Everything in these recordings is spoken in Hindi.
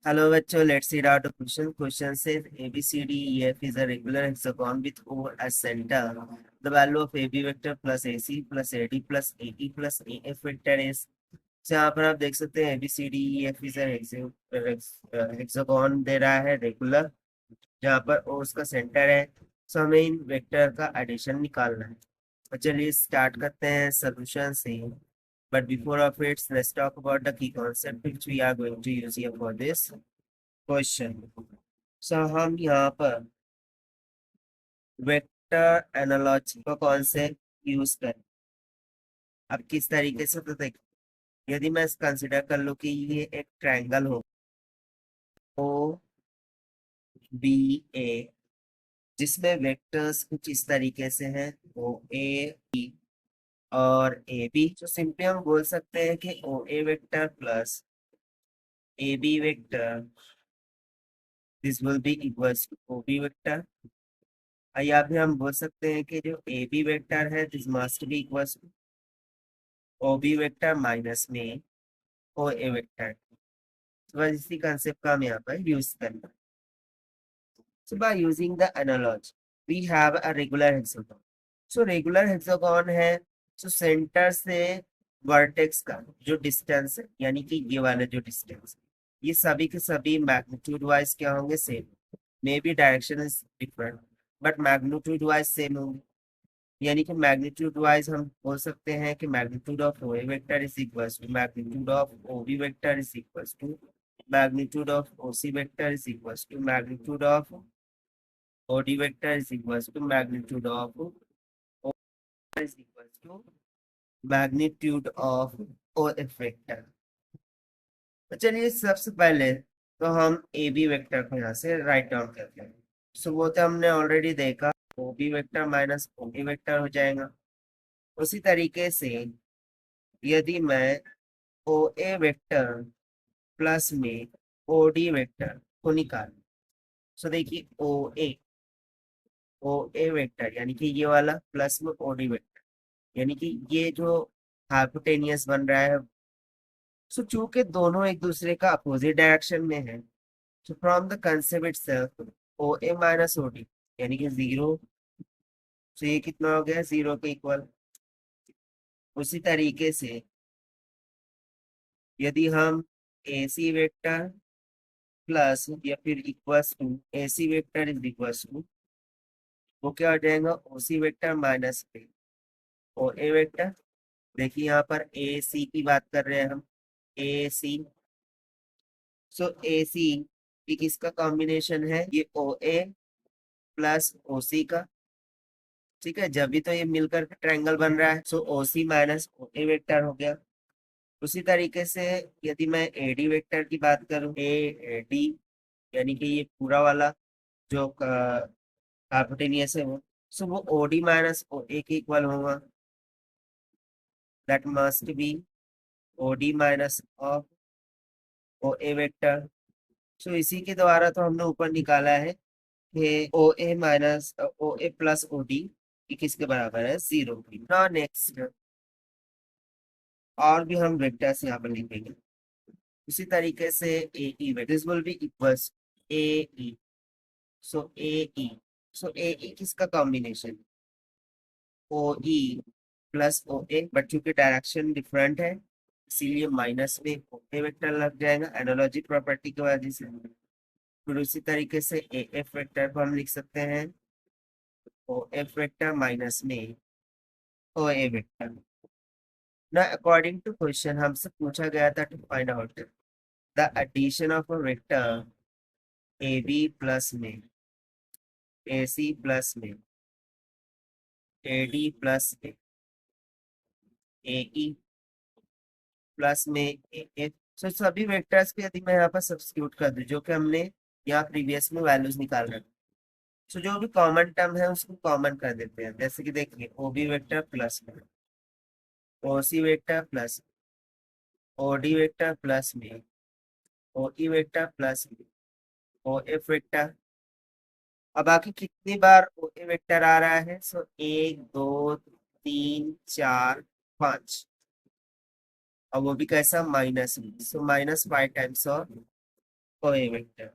Hello bachcho, let's read out the question. Question says ABCDEF is a regular hexagon with O as center. The value of AB vector plus AC plus AD plus AE plus AF vector is। तो यहाँ पर आप देख सकते हैं ABCDEF is a hexagon दे रहा है रेगुलर, जहाँ पर O उसका सेंटर है। सो हमें इन वेक्टर का एडिशन निकालना है। तो चलिए स्टार्ट करते हैं सोल्यूशन से। But before of it, let's talk about the key concept which we are going to use here for this question. So हम यहाँ पर वेक्टर एनालॉजी को कौन से यूज करें, अब किस तरीके से, तो देखिए यदि मैं कंसिडर कर लूँ कि ये एक ट्रायंगल हो ओ बी ए, जिसमें वेक्टर्स कुछ इस तरीके से हैं ओ ए बी और ए बी, तो सिंपली हम बोल सकते हैं कि O A vector plus A B vector this will be equals to O B vector. या फिर हम बोल सकते हैं कि जो ए बी वेक्टर है this must be equals O B vector minus में ओ ए वेक्टर। तो बस इसी कंसेप्ट का हम यहाँ पर यूज करना। So by using the analogy, we have a regular hexagon. So regular hexagon है, so सेंटर से वर्टेक्स का जो डिस्टेंस है, यानी कि ये वाला जो डिस्टेंस, ये सभी के सभी मैग्नीट्यूड वाइज क्या होंगे, same. May be direction is different but magnitude wise same होंगे। यानी कि मैग्नीट्यूड वाइज हम बोल सकते हैं कि magnitude of O A vector is equals to magnitude of O B vector is equals to magnitude of O C vector is equals to magnitude of O D vector is equals to magnitude of O is equals to magnitude of O F vector. तो चलिए सबसे पहले तो हम ए बी वेक्टर को यहाँ से राइट डाउन करते हैं। सो वो तो हमने ऑलरेडी देखा, O B vector minus O B vector हो जाएगा। उसी तरीके से यदि मैं ओ ए वेक्टर प्लस में ओ डी वेक्टर को निकाल, सो देखिए ओ ए वेक्टर यानी कि ये वाला प्लस में ओ डी वेक्टर, यानी कि ये जो हाइपोटेनियस बन रहा है। सो चूंकि दोनों एक दूसरे का अपोजिट डायरेक्शन में है, so from the concept itself O A minus O D यानी कि जीरो। सो ये कितना हो गया, जीरो के इक्वल। उसी तरीके से यदि हम ए सी वेक्टर प्लस या फिर equals to A C vector is equals to, वो क्या हो जाएगा, O C vector minus O A vector. देखिए यहाँ पर ए सी की बात कर रहे हैं हम, ए सी। सो ए सी की किसका कॉम्बिनेशन है, ये ओ ए प्लस ओ सी का। ठीक है, जब भी तो ये मिलकर के ट्रायंगल बन रहा है, सो ओ सी माइनस ओ ए वेक्टर हो गया। उसी तरीके से यदि मैं ए डी वेक्टर की बात करूं, ए डी यानी कि ये पूरा वाला जो हाइपोटेनियस है वो, सो वो ओ डी माइनस ओ ए के इक्वल होगा। That must be O D minus of O A vector. So इसी के द्वारा तो हमने ऊपर निकाला है कि O A minus O A plus O D किसके बराबर है, जीरो की। नाउ नेक्स्ट और भी हम वेक्टर्स यहाँ पर लिखेंगे। उसी तरीके से A E this will be equals A E. So A E, so A E किसका combination, O E plus O A, but चूंकि डायरेक्शन डिफरेंट है इसीलिए माइनस में ओ ए वेक्टर लग जाएगा एनालॉजी प्रॉपर्टी की वजह से। फिर उसी तरीके से ए एफ वेक्टर को हम लिख सकते हैं ओ एफ वेक्टर माइनस में ओ ए वेक्टर। ना अकॉर्डिंग टू क्वेश्चन हमसे पूछा गया था to find out the addition of a vector A B plus में ए सी प्लस में ए डी प्लस में ए ई प्लस में ए एफ। सो सभी वेक्टर्स को यदि मैं यहाँ पर सब्स्टिट्यूट कर दूं जो कि हमने यहाँ प्रीवियस में वैल्यूज निकाल रहे, सो जो भी कॉमन टर्म है उसको कॉमन कर देते हैं। जैसे कि देखिए ओ बी वेक्टर प्लस में O C vector plus O D vector plus में ओ ई वेक्टर प्लस में ओ एफ वेक्टर। अब बाकी कितनी बार ओ ए वेक्टर आ रहा है, सो एक दो तीन चार पांच, और वो भी कैसा, माइनस में। So minus five times of ओए वेक्टर।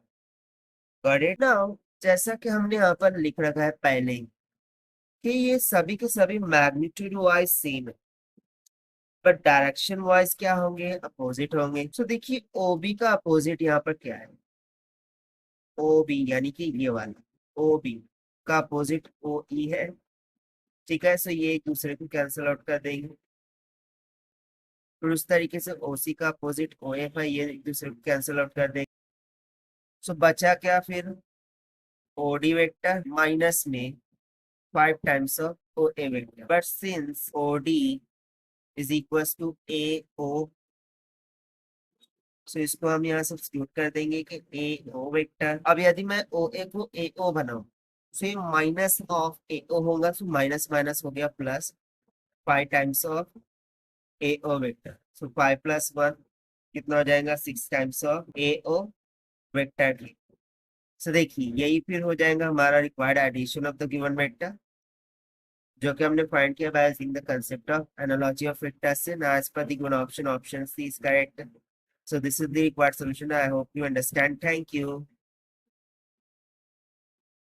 Got it now. जैसा कि हमने यहाँ पर लिख रखा है पहले ही कि ये सभी के सभी मैग्नीट्यूड वाइज सेम है, बट डायरेक्शन वाइज क्या होंगे, अपोजिट होंगे। तो देखिए ओबी का अपोजिट यहाँ पर क्या है, ओबी यानी कि ये वाला ओबी का अपोजिट ओ ई है। ठीक है, सो ये एक दूसरे को कैंसिल आउट कर देंगे। फिर उस तरीके से ओसी का अपोजिट ओ एफ है, ये एक दूसरे को कैंसिल आउट कर देंगे। सो बचा क्या फिर, ओडी वेक्टर माइनस में 5 times of O A vector, but since O D is equal to A O, so इसको हम यहाँ सब्स्टिट्यूट कर देंगे कि ए ओ वेक्टर। अब यदि मैं ओ ए को ए ओ बनाऊं, सो ये माइनस ऑफ ए ओ होगा, सो माइनस माइनस हो गया plus 5 times of A O vector. So 5 plus 1 कितना हो जाएगा, 6 times of A O vector. So देखिए यही फिर हो जाएगा हमारा required addition of the given vector, जो कि हमने फाइंड किया by using the concept of analogy of vectors. And as per the given option C is correct. So this is the required solution. I hope you understand. Thank you.